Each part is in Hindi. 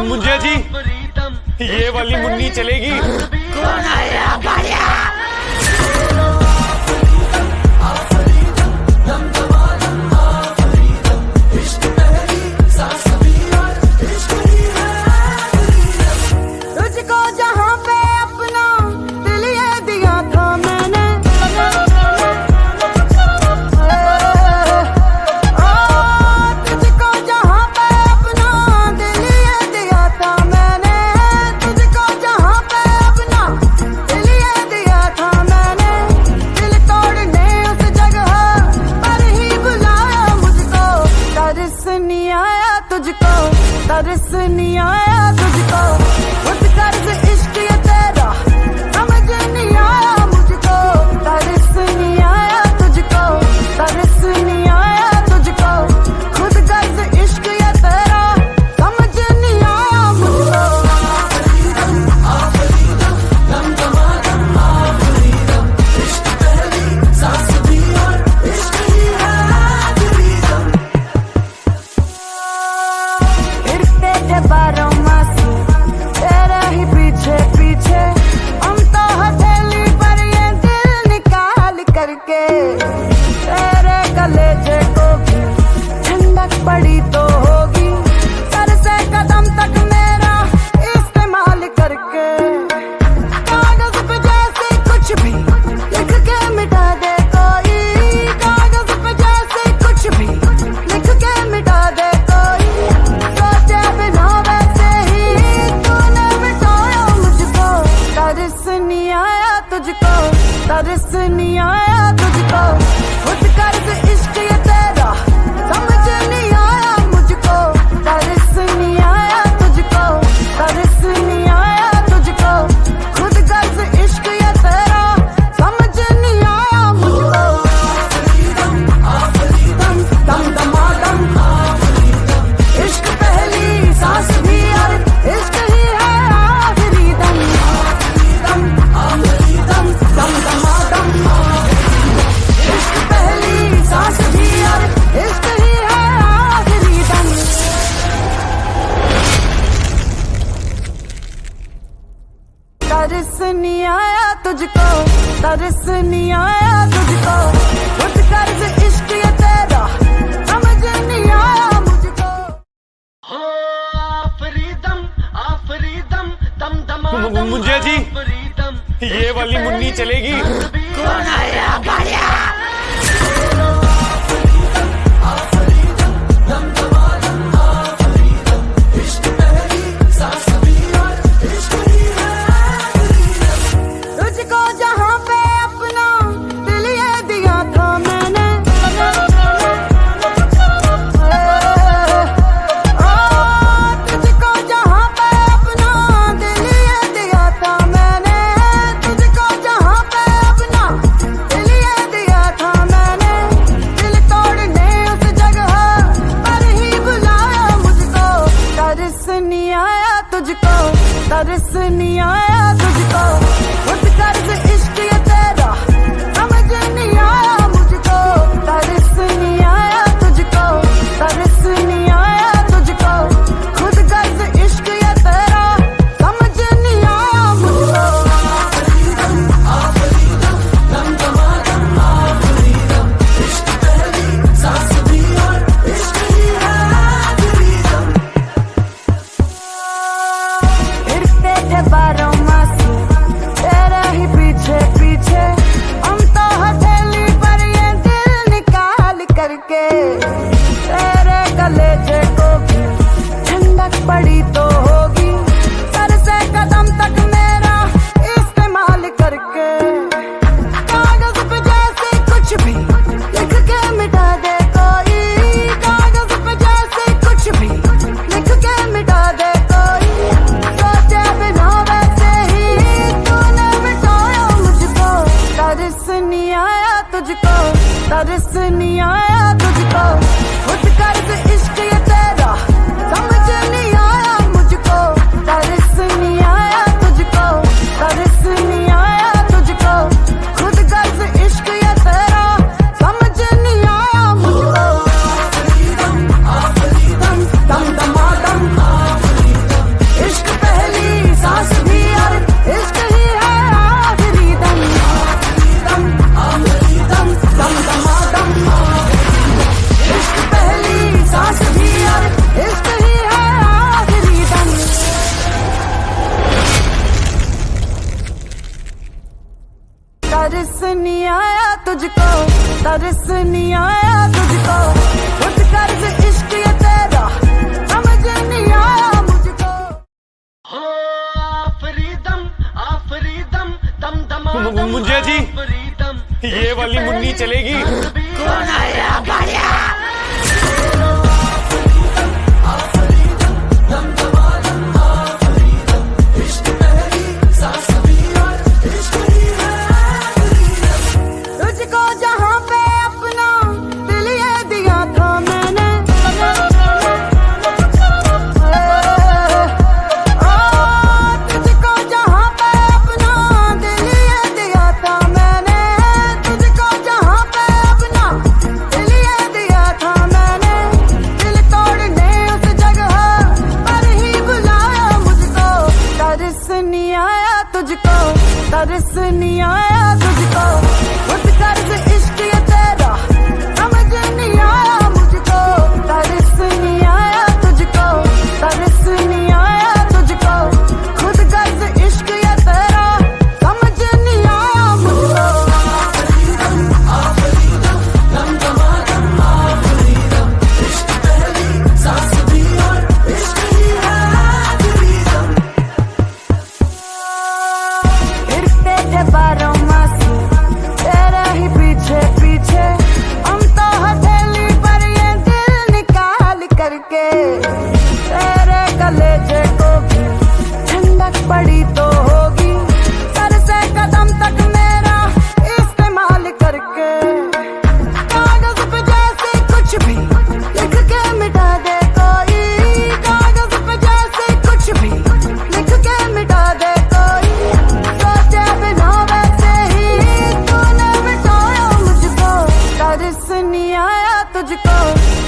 मुंजिया जी, ये वाली मुन्नी चलेगी? कौन आया बाड़िया? तुझको जहाँ पे अपना दिल ये दिया था मैंने, तुझको जहाँ पे अपना दिल ये दिया था मैंने, तुझको जहाँ पे अपना दिल ये दिया था मैंने, दिल तोड़ने उस जगह पर ही बुलाया मुझको, तरस नहीं आया तुझको, तरस नहीं आया तुझको, उस कर्ज इश्क ये तेरा समझ नहीं आया मुझको, तरस नहीं आया तुझको, तरस नहीं आया तुझको, खुद कर्ज इश्क ये तेरा समझ नहीं आया मुझको। फिरते थे बारों मासी तेरे ही पीछे पीछे, हम तो हथेली पर ये दिल निकाल करके, तेरे कलेजे को भी ठंडक पड़ी तो होगी, सर से कदम तक मेरा इस्तेमाल करके, कागज पे जैसे कुछ भी लिख के मिटा दे कोई, कागज पे जैसे कुछ भी लिख के मिटा दे कोई, सोचे बिना वैसे ही तूने मिटाया मुझको, तरस नहीं आया तुझको, तरस नहीं आया तुझको, खुद कर्ज इश्क ये तेरा समझ नहीं आया मुझको, तरस नहीं आया तुझको, तरस नहीं आया तुझको, खुद कर्ज इश्क ये तेरा समझ नहीं आया मुझको। दम दमादम इश्क पहली सांस भी और इश्क ही है आखिरी दम, दम दमादम इश्क पहली सांस भी और इश्क ही है आखिरी दम। तरस नहीं आया तुझको, तरस नहीं आया तुझको, खुद कर्ज इश्क ये तेरा समझ नहीं आया मुझको। मुंजिया जी, ये वाली मुन्नी चलेगी? कौन आया बाड़िया? तुझको जहाँ पे अपना दिल ये दिया था मैंने, तुझको जहाँ पे अपना दिल ये दिया था मैंने, तुझको जहाँ पे अपना दिल ये दिया था मैंने, दिल तोड़ने उस जगह पर ही बुलाया मुझको, तरस नहीं आया तुझको, तरस नहीं आया तुझको, खुद कर्ज इश्क ये तेरा समझ नहीं आया मुझको, तरस नहीं आया तुझको, तरस नहीं आया तुझको, खुद कर्ज इश्क ये तेरा समझ नहीं आया मुझको। फिरते थे बारों मासी तेरे ही पीछे पीछे, हम तो हथेली पर ये दिल निकाल करके, तेरे कलेजे को भी ठंडक पड़ी तो होगी, सर से कदम तक मेरा इस्तेमाल करके, कागज पे जैसे कुछ भी लिख के मिटा दे कोई, कागज पे जैसे कुछ भी लिख के मिटा दे कोई, सोचे बिना वैसे ही तूने मिटाया मुझको, तरस नहीं आया तुझको, तरस नहीं आया तुझको, खुद कर्ज इश्क ये तेरा समझ नहीं आया मुझको।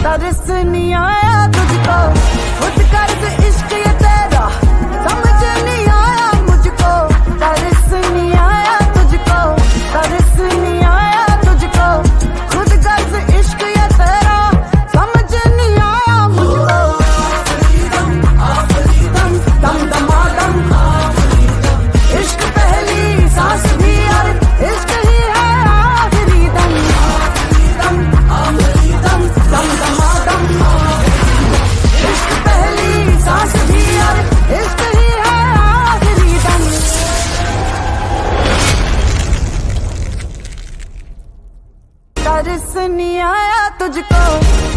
तरस नहीं आया तुझको, खुद कर्ज इश्क ये तेरा समझ नहीं आया मुझको, तरस नहीं आया तुझको, तरस नहीं आया तुझको, खुद कर्ज इश्क ये तेरा समझ नहीं आया मुझको। दम दमादम इश्क पहली सांस भी और इश्क ही है आखिरी दम, दम दमादम इश्क पहली सांस भी और इश्क ही है आखिरी दम। तरस नहीं आया तुझको,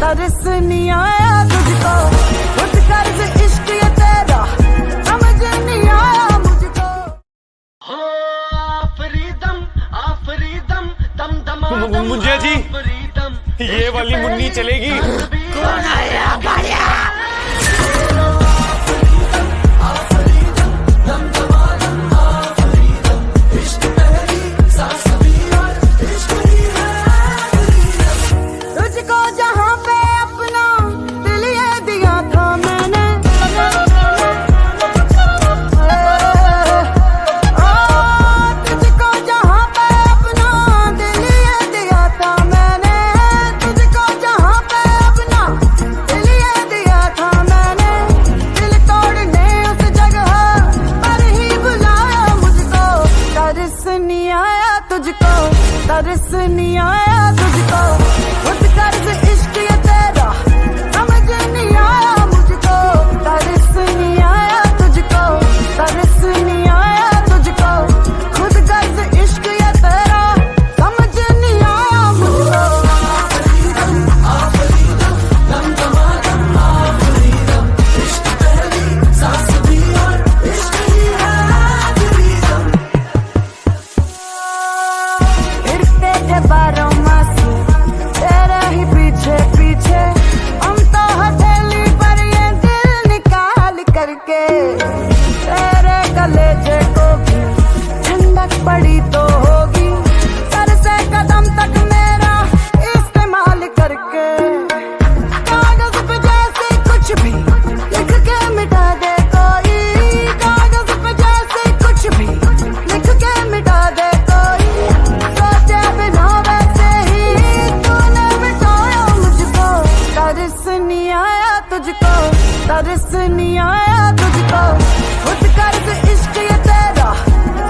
तरस नहीं आया तुझको, खुद कर्ज इश्क ये तेरा समझ नहीं आया मुझको। हो आफरीदम आफरीदम दम दमा मुंजिया जी, ये वाली मुन्नी चलेगी? कौन आया बाड़िया? तुझको जहाँ पे अपना दिल ये दिया था मैंने, तुझको जहाँ पे अपना दिल ये दिया था मैंने, तुझको जहाँ पे अपना दिल ये दिया था मैंने, दिल तोड़ने उस जगह पर ही बुलाया मुझको। तरस नहीं आया तुझको, तरस नहीं आया तुझको, खुद कर्ज इश्क ये तेरा समझ नहीं आया मुझको। तरस नहीं आया तुझको, तरस नहीं आया तुझको, खुद कर्ज इश्क ये तेरा समझ नहीं आया मुझको। फिरते थे बारों मास तेरे ही पीछे पीछे, हम तो हथेली पर ये दिल निकाल करके, तेरे कलेजे को भी ठंडक पड़ी तो होगी, सर से कदम तक मेरा इस्तेमाल करके, कागज पे जैसे कुछ भी लिख के मिटा दे कोई, कागज पे जैसे कुछ भी लिख के मिटा दे कोई, सोचे बिना वैसे ही तूने मिटाया मुझको। तरस नहीं आया तुझको, तरस नहीं आया तुझको, खुद कर्ज इश्क ये तेरा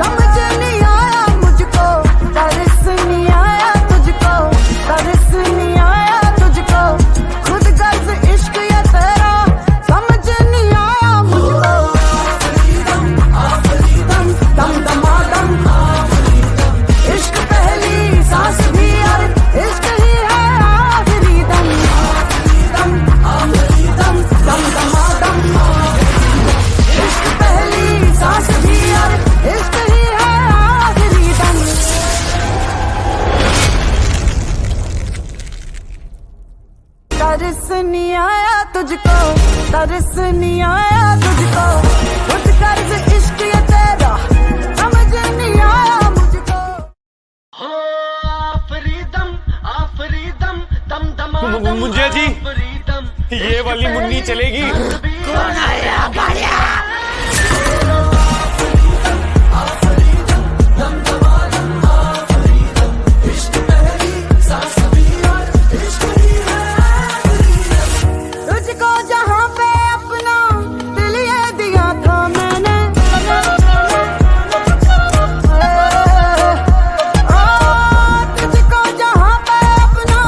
समझ नहीं आया मुझको। तरस नहीं आया तुझको, तरस नहीं आया तुझको, खुद कर्ज इश्क ये तेरा समझ नहीं आया मुझको। दम दमादम इश्क पहली सांस भी और इश्क ही है आखिरी दम, दम दमादम इश्क पहली सांस भी और इश्क ही है आखिरी दम। तरस नहीं आया तुझको, तरस नहीं आया तुझको, खुद कर्ज इश्क ये तेरा समझ नहीं आया मुझको। हो आफरीदम आफरीदम दम दमा मुंजिया जी, ये वाली मुन्नी चलेगी? कौन आया बाड़िया? तुझको जहाँ पे अपना दिल ये दिया था मैंने, तुझको जहाँ पे अपना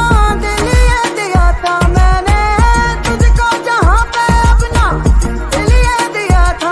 दिल ये दिया था मैंने, तुझको जहाँ पे अपना दिल ये दिया था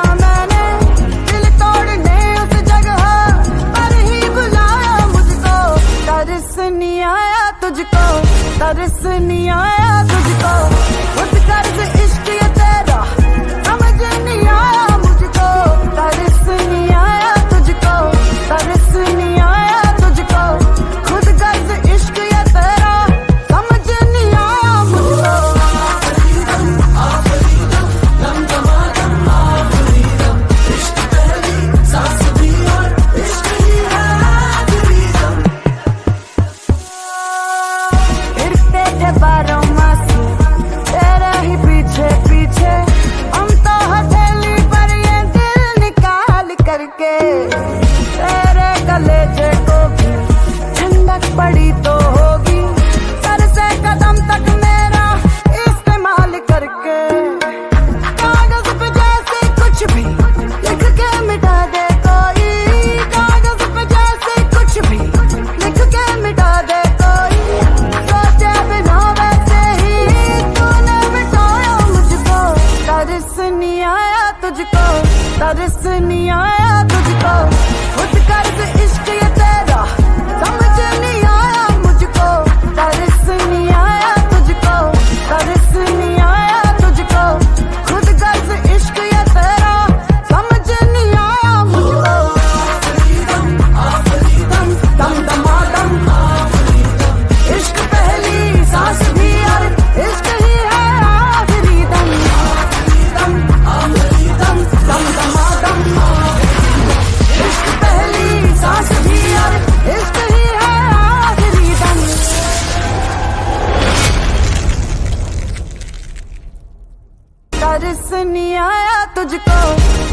तरस नहीं आया तुझको,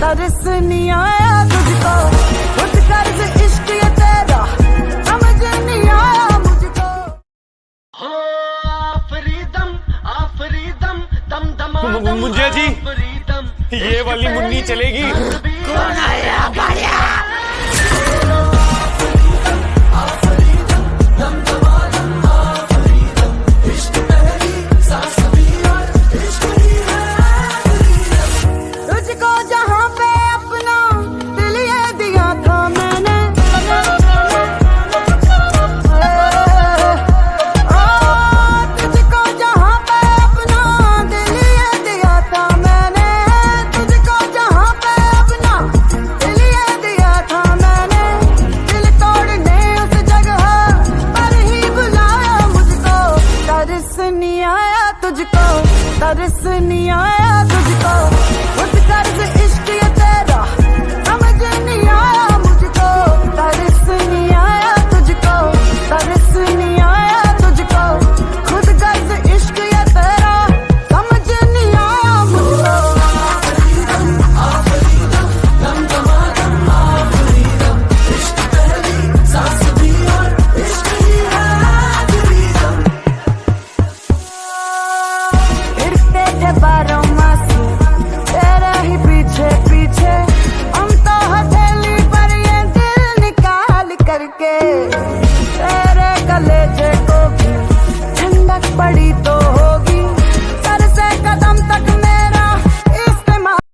तरस नहीं आया तुझको, खुद कर्ज इश्क ये तेरा समझ नहीं आया मुझको। हो आफरीदम दम दमा मुंजिया जी, आफरीदम ये वाली मुन्नी चलेगी। कौन आया बढ़िया